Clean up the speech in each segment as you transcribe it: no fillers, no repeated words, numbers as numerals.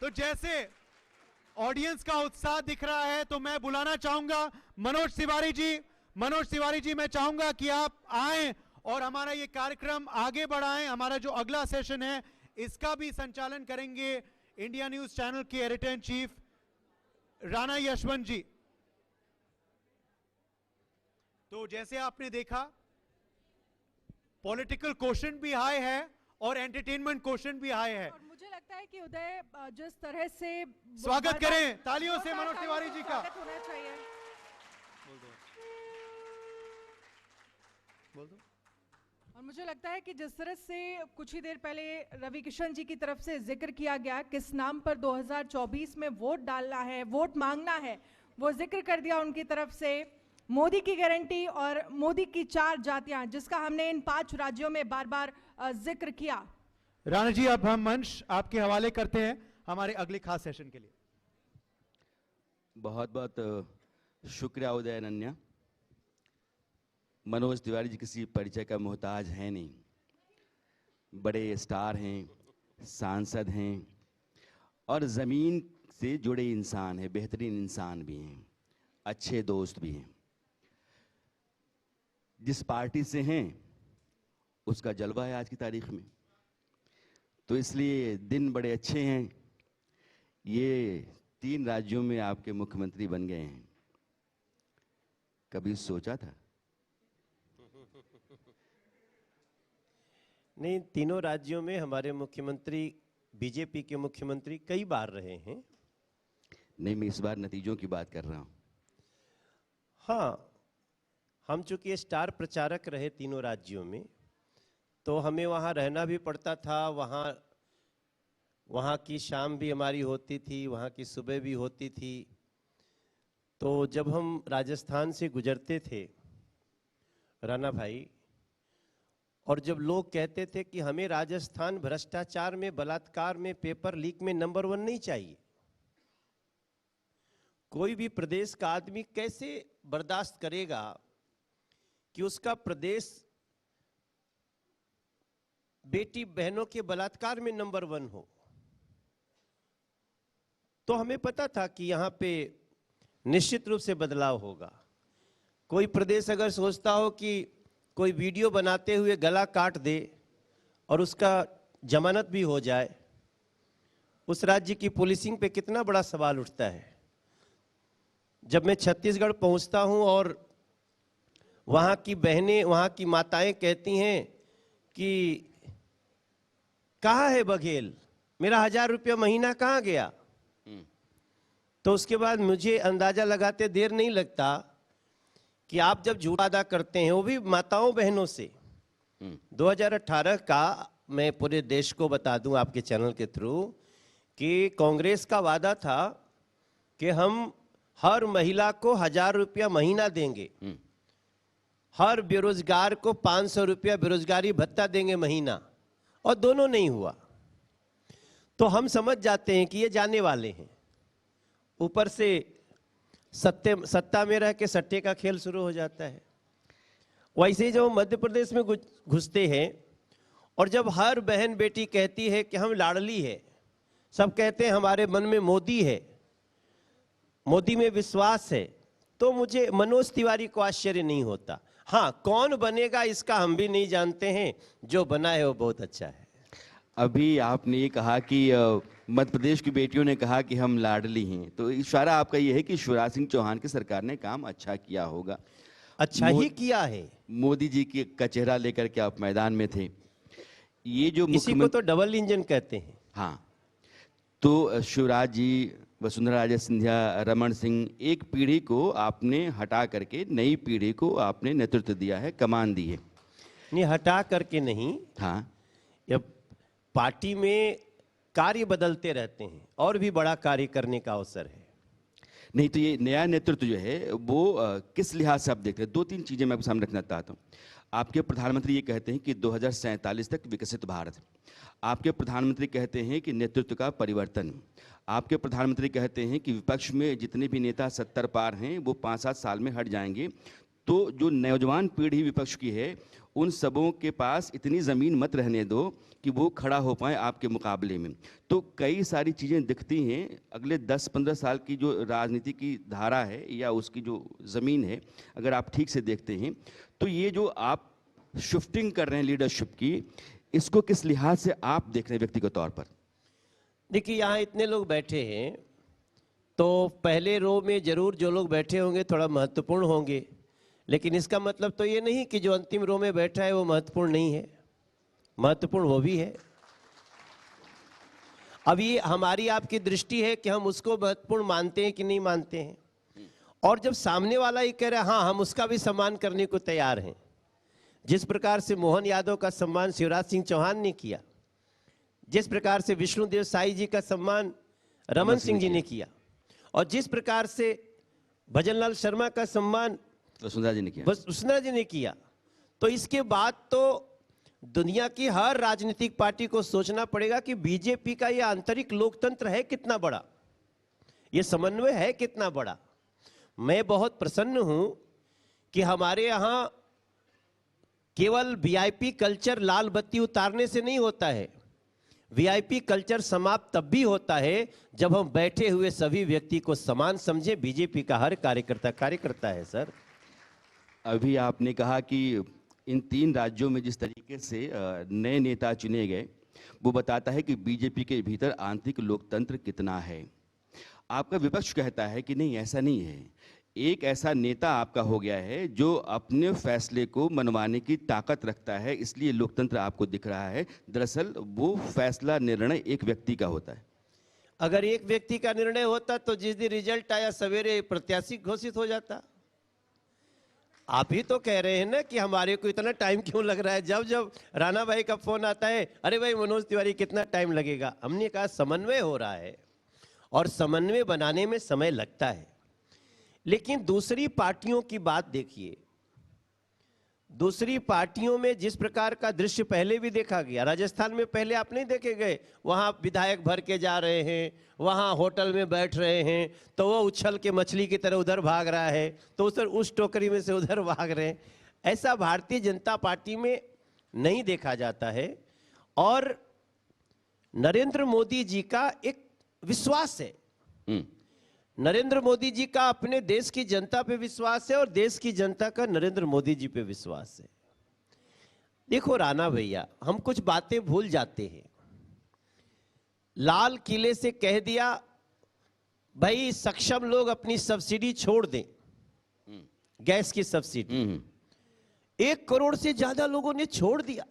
तो जैसे ऑडियंस का उत्साह दिख रहा है तो मैं बुलाना चाहूंगा मनोज तिवारी जी। मनोज तिवारी जी, मैं चाहूंगा कि आप आएं और हमारा ये कार्यक्रम आगे बढ़ाएं। हमारा जो अगला सेशन है इसका भी संचालन करेंगे इंडिया न्यूज चैनल के editor in chief Rana Yashwant ji. तो जैसे आपने देखा पॉलिटिकल क्वेश्चन भी हाई है और एंटरटेनमेंट क्वेश्चन भी हाई है। और मुझे लगता है कि उदय जिस तरह से स्वागत करें तालियों से मनोज तिवारी जी का। होना चाहिए। बोल दो। और मुझे लगता है कि जिस तरह से कुछ ही देर पहले रवि किशन जी की तरफ से जिक्र किया गया किस नाम पर 2024 में वोट डालना है, वोट मांगना है, वो जिक्र कर दिया उनकी तरफ से। मोदी की गारंटी और मोदी की 4 जातियां, जिसका हमने इन 5 राज्यों में बार बार जिक्र किया। राणा जी, अब हम मंच आपके हवाले करते हैं हमारे अगले खास सेशन के लिए। बहुत बहुत शुक्रिया उदय अनन्या। मनोज तिवारी जी किसी परिचय का मोहताज है नहीं, बड़े स्टार हैं, सांसद हैं और ज़मीन से जुड़े इंसान हैं, बेहतरीन इंसान भी हैं, अच्छे दोस्त भी हैं। जिस पार्टी से हैं उसका जलवा है आज की तारीख में, तो इसलिए दिन बड़े अच्छे हैं। ये 3 राज्यों में आपके मुख्यमंत्री बन गए हैं, कभी सोचा था? नहीं, तीनों राज्यों में हमारे मुख्यमंत्री बीजेपी के मुख्यमंत्री कई बार रहे हैं। नहीं, मैं इस बार नतीजों की बात कर रहा हूं। हाँ, हम चूंकि स्टार प्रचारक रहे तीनों राज्यों में, तो हमें वहाँ रहना भी पड़ता था। वहाँ की शाम भी हमारी होती थी, वहाँ की सुबह भी होती थी। तो जब हम राजस्थान से गुजरते थे राणा भाई, और जब लोग कहते थे कि हमें राजस्थान भ्रष्टाचार में, बलात्कार में, पेपर लीक में नंबर 1 नहीं चाहिए, कोई भी प्रदेश का आदमी कैसे बर्दाश्त करेगा कि उसका प्रदेश बेटी बहनों के बलात्कार में नंबर 1 हो। तो हमें पता था कि यहां पे निश्चित रूप से बदलाव होगा। कोई प्रदेश अगर सोचता हो कि कोई वीडियो बनाते हुए गला काट दे और उसका जमानत भी हो जाए, उस राज्य की पुलिसिंग पे कितना बड़ा सवाल उठता है। जब मैं छत्तीसगढ़ पहुंचता हूं और वहां की बहनें, वहां की माताएं कहती हैं कि कहाँ है बघेल, मेरा 1000 रुपया महीना कहाँ गया, तो उसके बाद मुझे अंदाजा लगाते देर नहीं लगता कि आप जब झूठ वादा करते हैं, वो भी माताओं बहनों से। 2018 का मैं पूरे देश को बता दूं आपके चैनल के थ्रू कि कांग्रेस का वादा था कि हम हर महिला को 1000 रुपया महीना देंगे, हर बेरोजगार को 500 रुपया बेरोजगारी भत्ता देंगे महीना, और दोनों नहीं हुआ। तो हम समझ जाते हैं कि ये जाने वाले हैं। ऊपर से सत्ता में रह के सट्टे का खेल शुरू हो जाता है। वैसे ही जब मध्य प्रदेश में घुसते हैं और जब हर बहन बेटी कहती है कि हम लाडली है, सब कहते हैं हमारे मन में मोदी है, मोदी में विश्वास है, तो मुझे मनोज तिवारी को आश्चर्य नहीं होता। हाँ, कौन बनेगा इसका हम भी नहीं जानते हैं, जो बना है वो बहुत अच्छा है। अभी आपने ये कहा कि मध्य प्रदेश की बेटियों ने कहा कि हम लाडली हैं, तो इशारा आपका ये है कि शिवराज सिंह चौहान की सरकार ने काम अच्छा किया होगा। अच्छा ही किया है। मोदी जी का चेहरा लेकर के आप मैदान में थे। ये जो इसी को तो डबल इंजन कहते हैं। हाँ, तो शिवराज जी, वसुंधरा राजे सिंधिया, रमन सिंह, एक पीढ़ी को आपने हटा करके नई पीढ़ी को आपने नेतृत्व दिया है, कमान दी है। नहीं, हटा करके नहीं। हाँ, जब पार्टी में कार्य बदलते रहते हैं और भी बड़ा कार्य करने का अवसर है। नहीं तो ये नया नेतृत्व जो है वो किस लिहाज से आप देखते हैं? 2-3 चीजें मैं आपके सामने रखना चाहता हूँ। आपके प्रधानमंत्री ये कहते हैं कि 2047 तक विकसित भारत। आपके प्रधानमंत्री कहते हैं कि नेतृत्व का परिवर्तन। आपके प्रधानमंत्री कहते हैं कि विपक्ष में जितने भी नेता 70 पार हैं वो 5-7 साल में हट जाएंगे। तो जो नौजवान पीढ़ी विपक्ष की है उन सबों के पास इतनी ज़मीन मत रहने दो कि वो खड़ा हो पाए आपके मुकाबले में। तो कई सारी चीज़ें दिखती हैं। अगले 10-15 साल की जो राजनीति की धारा है या उसकी जो ज़मीन है, अगर आप ठीक से देखते हैं तो ये जो आप शिफ्टिंग कर रहे हैं लीडरशिप की, इसको किस लिहाज से आप देख रहे हैं व्यक्तिगत तौर पर? देखिए, यहाँ इतने लोग बैठे हैं तो पहले रो में जरूर जो लोग बैठे होंगे थोड़ा महत्वपूर्ण होंगे, लेकिन इसका मतलब तो ये नहीं कि जो अंतिम रो में बैठा है वो महत्वपूर्ण नहीं है। महत्वपूर्ण वो भी है। अब ये हमारी आपकी दृष्टि है कि हम उसको महत्वपूर्ण मानते हैं कि नहीं मानते हैं। और जब सामने वाला ये कह रहा है हाँ हम उसका भी सम्मान करने को तैयार हैं, जिस प्रकार से मोहन यादव का सम्मान शिवराज सिंह चौहान ने किया, जिस प्रकार से विष्णुदेव साई जी का सम्मान रमन सिंह जी ने किया, और जिस प्रकार से भजनलाल शर्मा का सम्मान वसुंधरा जी ने किया, वसुंधरा जी ने किया, तो इसके बाद तो दुनिया की हर राजनीतिक पार्टी को सोचना पड़ेगा कि बीजेपी का यह आंतरिक लोकतंत्र है कितना बड़ा, यह समन्वय है कितना बड़ा। मैं बहुत प्रसन्न हूं कि हमारे यहां केवल वीआईपी कल्चर लाल बत्ती उतारने से नहीं होता है। वीआईपी कल्चर समाप्त तब भी होता है जब हम बैठे हुए सभी व्यक्ति को समान समझे। बीजेपी का हर कार्यकर्ता है सर। अभी आपने कहा कि इन 3 राज्यों में जिस तरीके से नए नेता चुने गए वो बताता है कि बीजेपी के भीतर आंतरिक लोकतंत्र कितना है। आपका विपक्ष कहता है कि नहीं, ऐसा नहीं है। एक ऐसा नेता आपका हो गया है जो अपने फैसले को मनवाने की ताकत रखता है, इसलिए लोकतंत्र आपको दिख रहा है। दरअसल वो फैसला निर्णय एक व्यक्ति का होता है। अगर एक व्यक्ति का निर्णय होता तो जिस दिन रिजल्ट आया सवेरे प्रत्याशी घोषित हो जाता। आप ही तो कह रहे हैं ना कि हमारे को इतना टाइम क्यों लग रहा है। जब जब राणा भाई का फोन आता है, अरे भाई मनोज तिवारी कितना टाइम लगेगा, हमने कहा समन्वय हो रहा है और समन्वय बनाने में समय लगता है। लेकिन दूसरी पार्टियों की बात देखिए, दूसरी पार्टियों में जिस प्रकार का दृश्य पहले भी देखा गया, राजस्थान में पहले आप नहीं देखे गए, वहां विधायक भर के जा रहे हैं, वहां होटल में बैठ रहे हैं, तो वो उछल के मछली की तरह उधर भाग रहा है, तो उस टोकरी में से उधर भाग रहे हैं। ऐसा भारतीय जनता पार्टी में नहीं देखा जाता है। और नरेंद्र मोदी जी का एक विश्वास है, नरेंद्र मोदी जी का अपने देश की जनता पे विश्वास है और देश की जनता का नरेंद्र मोदी जी पे विश्वास है। देखो राणा भैया, हम कुछ बातें भूल जाते हैं। लाल किले से कह दिया भाई सक्षम लोग अपनी सब्सिडी छोड़ दें, गैस की सब्सिडी 1 करोड़ से ज्यादा लोगों ने छोड़ दिया।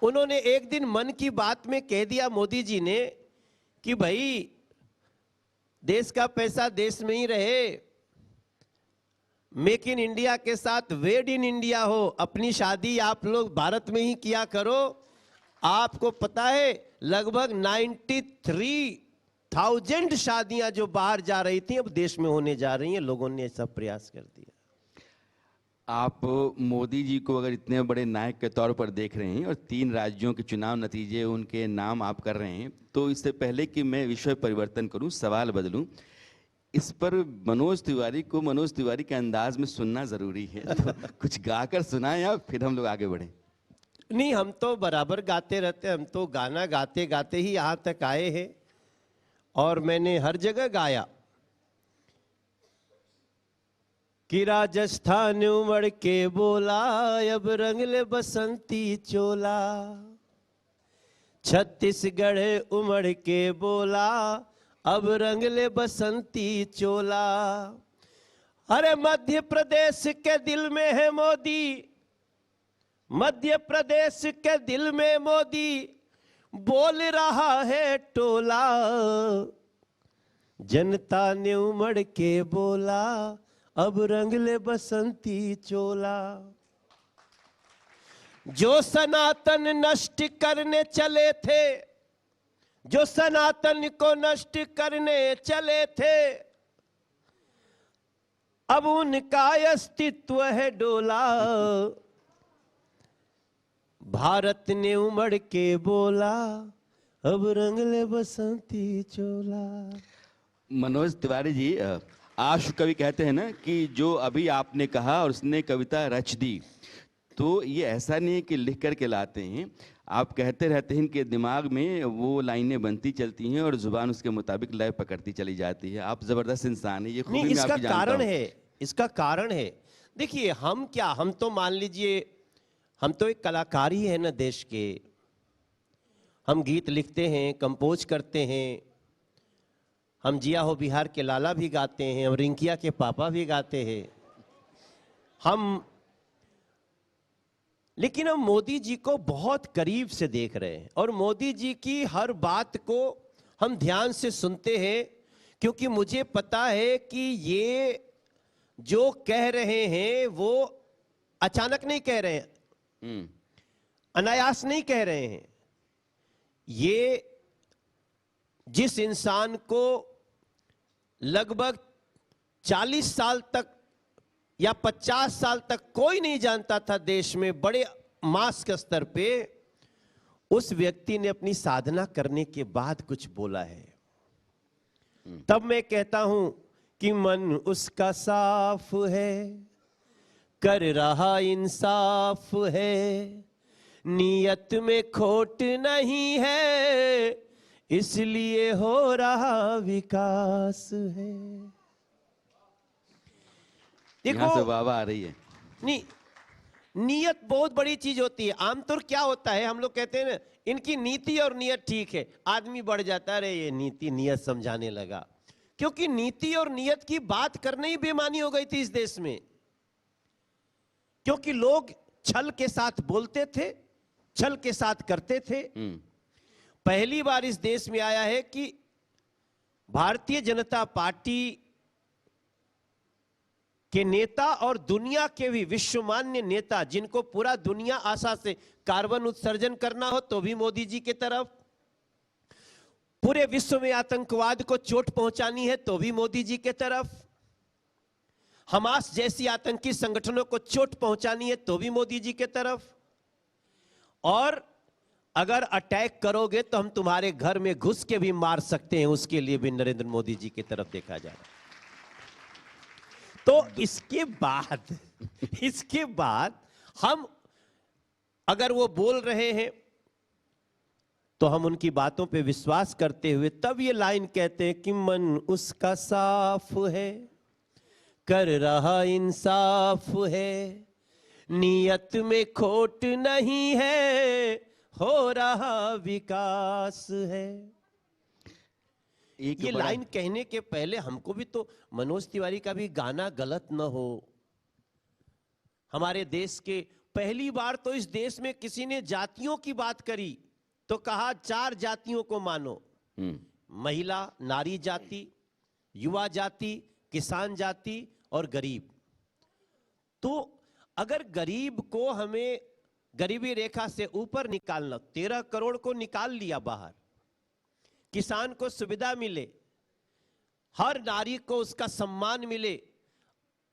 उन्होंने एक दिन मन की बात में कह दिया मोदी जी ने कि भाई देश का पैसा देश में ही रहे, मेक इन इंडिया के साथ वेड इन इंडिया हो, अपनी शादी आप लोग भारत में ही किया करो। आपको पता है लगभग 93,000 शादियां जो बाहर जा रही थी अब देश में होने जा रही हैं। लोगों ने ऐसा प्रयास कर दिया। आप मोदी जी को अगर इतने बड़े नायक के तौर पर देख रहे हैं और 3 राज्यों के चुनाव नतीजे उनके नाम आप कर रहे हैं, तो इससे पहले कि मैं विषय परिवर्तन करूं, सवाल बदलूं, इस पर मनोज तिवारी को मनोज तिवारी के अंदाज में सुनना जरूरी है। तो कुछ गाकर सुनाएं या फिर हम लोग आगे बढ़ें? नहीं, हम तो बराबर गाते रहते हैं। हम तो गाना गाते गाते ही यहां तक आए हैं और मैंने हर जगह गाया कि राजस्थान उमड़ के बोला अब रंग ले बसंती चोला, छत्तीसगढ़ उमड़ के बोला अब रंग ले बसंती चोला। अरे मध्य प्रदेश के दिल में है मोदी, मध्य प्रदेश के दिल में मोदी बोल रहा है टोला, जनता ने उमड़ के बोला अब रंग ले बसंती चोला। जो सनातन नष्ट करने चले थे, जो सनातन को नष्ट करने चले थे, अब उनका अस्तित्व है डोला। भारत ने उमड़ के बोला अब रंग ले बसंती चोला। मनोज तिवारी जी, आशु कवि कहते हैं ना कि जो अभी आपने कहा और उसने कविता रच दी, तो ये ऐसा नहीं है कि लिख करके लाते हैं, आप कहते रहते हैं कि दिमाग में वो लाइनें बनती चलती हैं और जुबान उसके मुताबिक लय पकड़ती चली जाती है। आप जबरदस्त इंसान है, ये खूबी नहीं, मैं इसका आपकी जानता कारण हूं। है, इसका कारण है। देखिए हम तो मान लीजिए, हम तो एक कलाकार ही है ना देश के। हम गीत लिखते हैं, कंपोज करते हैं, हम जिया हो बिहार के लाला भी गाते हैं, हम रिंकिया के पापा भी गाते हैं, लेकिन हम मोदी जी को बहुत करीब से देख रहे हैं और मोदी जी की हर बात को हम ध्यान से सुनते हैं, क्योंकि मुझे पता है कि ये जो कह रहे हैं वो अचानक नहीं कह रहे हैं, अनायास नहीं कह रहे हैं। ये जिस इंसान को लगभग 40 साल तक या 50 साल तक कोई नहीं जानता था देश में बड़े मास के स्तर पे, उस व्यक्ति ने अपनी साधना करने के बाद कुछ बोला है। तब मैं कहता हूं कि मन उसका साफ है, कर रहा इंसाफ है, नीयत में खोट नहीं है, इसलिए हो रहा विकास है। यहाँ से देखो, वाह आ रही है। नहीं, नीयत बहुत बड़ी चीज होती है। आमतौर क्या होता है, हम लोग कहते हैं ना इनकी नीति और नियत ठीक है, आदमी बढ़ जाता है, अरे ये नीति नियत समझाने लगा। क्योंकि नीति और नियत की बात करने ही बेईमानी हो गई थी इस देश में, क्योंकि लोग छल के साथ बोलते थे, छल के साथ करते थे। पहली बार इस देश में आया है कि भारतीय जनता पार्टी के नेता और दुनिया के भी विश्वमान्य नेता, जिनको पूरा दुनिया आशा से कार्बन उत्सर्जन करना हो तो भी मोदी जी की तरफ, पूरे विश्व में आतंकवाद को चोट पहुंचानी है तो भी मोदी जी के तरफ, हमास जैसी आतंकी संगठनों को चोट पहुंचानी है तो भी मोदी जी के तरफ, और अगर अटैक करोगे तो हम तुम्हारे घर में घुस के भी मार सकते हैं, उसके लिए भी नरेंद्र मोदी जी की तरफ देखा जा रहा है। तो इसके बाद हम अगर वो बोल रहे हैं तो हम उनकी बातों पे विश्वास करते हुए तब ये लाइन कहते हैं कि मन उसका साफ है, कर रहा इंसाफ है, नियत में खोट नहीं है, हो रहा विकास है। ये लाइन कहने के पहले हमको भी तो मनोज तिवारी का भी गाना गलत न हो। हमारे देश के पहली बार तो इस देश में किसी ने जातियों की बात करी तो कहा 4 जातियों को मानो, महिला नारी जाति, युवा जाति, किसान जाति और गरीब। तो अगर गरीब को हमें गरीबी रेखा से ऊपर निकालना, 13 करोड़ को निकाल लिया बाहर, किसान को सुविधा मिले, हर नारी को उसका सम्मान मिले,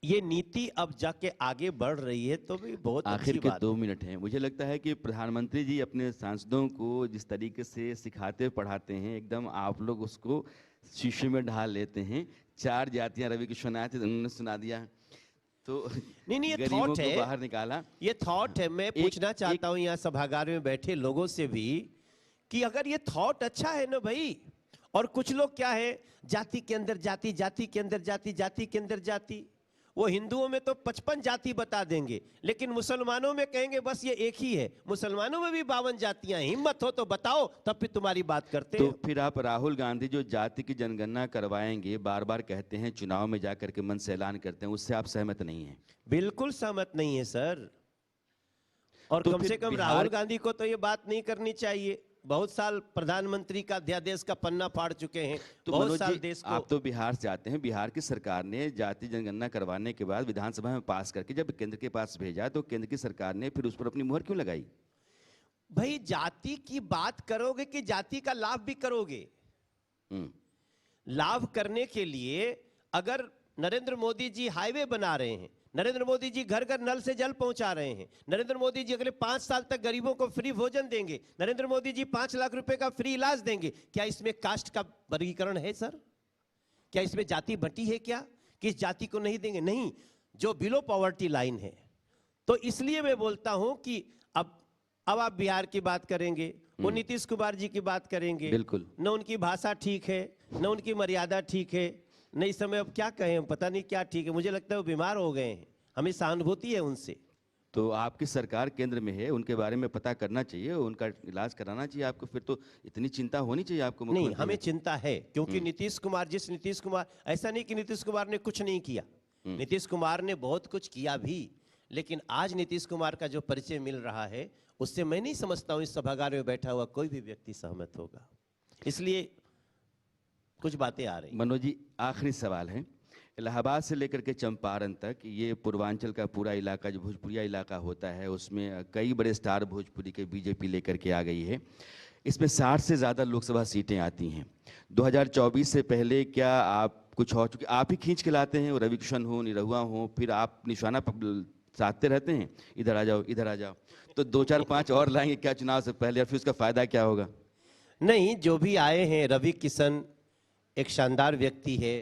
ये नीति अब जाके आगे बढ़ रही है तो भी बहुत आखिर के 2 मिनट हैं। मुझे लगता है कि प्रधानमंत्री जी अपने सांसदों को जिस तरीके से सिखाते पढ़ाते हैं, एकदम आप लोग उसको शीशे में ढाल लेते हैं। 4 जातियां रवि किशन आए थे, उन्होंने सुना दिया, तो नहीं, ये गरीबों थॉट को है, बाहर निकाला। ये थॉट है। मैं पूछना चाहता हूं यहाँ सभागार में बैठे लोगों से भी कि अगर ये थॉट अच्छा है ना भाई, और कुछ लोग क्या है, जाति के अंदर जाति, जाति के अंदर जाति, जाति के अंदर जाति, वो हिंदुओं में तो 55 जाति बता देंगे, लेकिन मुसलमानों में कहेंगे बस ये एक ही है। मुसलमानों में भी 52 जातियां हैं, हिम्मत हो तो बताओ, तब भी तुम्हारी बात करते हैं। तो फिर आप राहुल गांधी जो जाति की जनगणना करवाएंगे, बार बार कहते हैं, चुनाव में जाकर के मन से ऐलान करते हैं, उससे आप सहमत नहीं हैं? बिल्कुल सहमत नहीं है सर। और तो कम फिर से कम राहुल गांधी को तो ये बात नहीं करनी चाहिए। बहुत साल प्रधानमंत्री का अध्यादेश का पन्ना फाड़ चुके हैं, तो बहुत मनोज साल जी, देश को। आप तो बिहार से आते हैं, बिहार की सरकार ने जाति जनगणना करवाने के बाद विधानसभा में पास करके जब केंद्र के पास भेजा, तो केंद्र की सरकार ने फिर उस पर अपनी मुहर क्यों लगाई? भाई जाति की बात करोगे कि जाति का लाभ भी करोगे? लाभ करने के लिए अगर नरेंद्र मोदी जी हाईवे बना रहे हैं, नरेंद्र मोदी जी घर घर नल से जल पहुंचा रहे हैं, नरेंद्र मोदी जी अगले 5 साल तक गरीबों को फ्री भोजन देंगे, नरेंद्र मोदी जी 5 लाख रुपए का फ्री इलाज देंगे, क्या इसमें कास्ट का वर्गीकरण है सर? क्या इसमें जाति बंटी है? क्या कि इस जाति को नहीं देंगे, नहीं, जो बिलो पॉवर्टी लाइन है। तो इसलिए मैं बोलता हूं कि अब आप बिहार की बात करेंगे, वो नीतीश कुमार जी की बात करेंगे, बिल्कुल। न उनकी भाषा ठीक है, न उनकी मर्यादा ठीक है, न इस समय अब क्या कहें, पता नहीं क्या ठीक है। मुझे लगता है वो बीमार हो गए हैं, हमें सहानुभूति है उनसे। तो आपकी सरकार केंद्र में है, उनके बारे में पता करना चाहिए, उनका इलाज कराना चाहिए आपको, फिर तो इतनी चिंता होनी चाहिए आपको। नहीं, मुख्यमंत्री हमें है। चिंता है, क्योंकि नीतीश कुमार, ऐसा नहीं कि नीतीश कुमार ने कुछ नहीं किया, नीतीश कुमार ने बहुत कुछ किया भी, लेकिन आज नीतीश कुमार का जो परिचय मिल रहा है, उससे मैं नहीं समझता हूं इस सभागार में बैठा हुआ कोई भी व्यक्ति सहमत होगा। इसलिए कुछ बातें आ रही। मनोज जी, आखिरी सवाल है, इलाहाबाद से लेकर के चंपारण तक ये पूर्वांचल का पूरा इलाका, जो भोजपुरिया इलाका होता है, उसमें कई बड़े स्टार भोजपुरी के बीजेपी लेकर के आ गई है। इसमें 60 से ज़्यादा लोकसभा सीटें आती हैं। 2024 से पहले क्या आप कुछ और, चूँकि आप ही खींच के लाते हैं, रवि किशन हो, निरहुआ हो, फिर आप निशाना साधते रहते हैं, इधर आ जाओ, इधर आ जाओ, तो 2 4 5 और लाएंगे क्या चुनाव से पहले, और फिर उसका फायदा क्या होगा? नहीं, जो भी आए हैं, रवि किशन एक शानदार व्यक्ति है,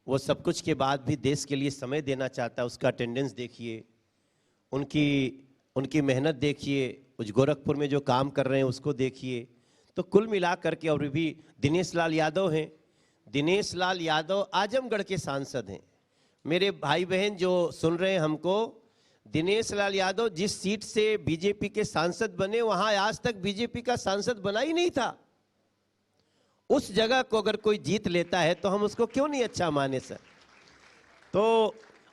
वो सब कुछ के बाद भी देश के लिए समय देना चाहता है। उसका अटेंडेंस देखिए, उनकी मेहनत देखिए, उस गोरखपुर में जो काम कर रहे हैं उसको देखिए। तो कुल मिला करके, और भी दिनेश लाल यादव हैं, दिनेश लाल यादव आजमगढ़ के सांसद हैं। मेरे भाई बहन जो सुन रहे हैं हमको, दिनेश लाल यादव जिस सीट से बीजेपी के सांसद बने, वहां आज तक बीजेपी का सांसद बना ही नहीं था। उस जगह को अगर कोई जीत लेता है तो हम उसको क्यों नहीं अच्छा माने सर। तो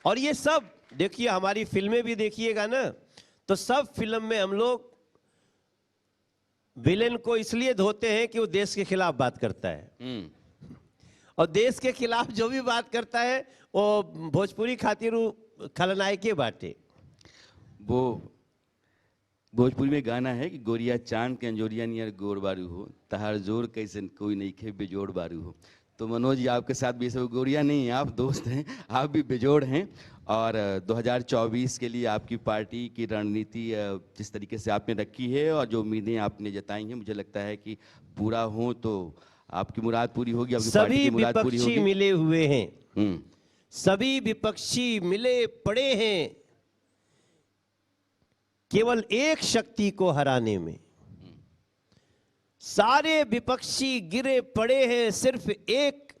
और ये सब देखिए, हमारी फिल्में भी देखिएगा ना, तो सब फिल्म में हम लोग विलेन को इसलिए धोते हैं कि वो देश के खिलाफ बात करता है, और देश के खिलाफ जो भी बात करता है वो भोजपुरी खातिर खलनायक के बाटे। वो भोजपुरी में गाना है कि गोरिया चांद के अंजोरिया नियर गोर बारू हो, तहार जोर कैसे कोई नहीं खे बेजोड़ बारू हो। तो मनोज जी, आपके साथ भी सब गोरिया नहीं है, आप दोस्त हैं, आप भी बेजोड़ हैं। और 2024 के लिए आपकी पार्टी की रणनीति जिस तरीके से आपने रखी है और जो उम्मीदें आपने जताई हैं, मुझे लगता है कि पूरा हो तो आपकी मुराद पूरी होगी, आपकी पार्टी की मुराद पूरी होगी। सभी विपक्षी मिले हुए हैं, सभी विपक्षी मिले पड़े हैं केवल एक शक्ति को हराने में। सारे विपक्षी गिरे पड़े हैं सिर्फ एक,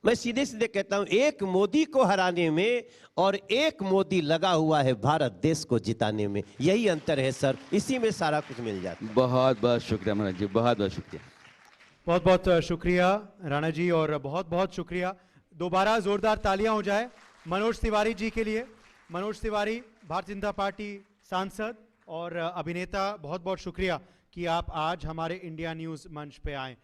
मैं सीधे सीधे कहता हूं, एक मोदी को हराने में, और एक मोदी लगा हुआ है भारत देश को जिताने में। यही अंतर है सर, इसी में सारा कुछ मिल जाता है। बहुत बहुत शुक्रिया मनोज जी, बहुत बहुत शुक्रिया। बहुत बहुत शुक्रिया राणा जी, और बहुत बहुत शुक्रिया। दोबारा जोरदार तालियां हो जाए मनोज तिवारी जी के लिए। मनोज तिवारी, भारतीय जनता पार्टी सांसद और अभिनेता, बहुत बहुत शुक्रिया कि आप आज हमारे इंडिया न्यूज़ मंच पे आए।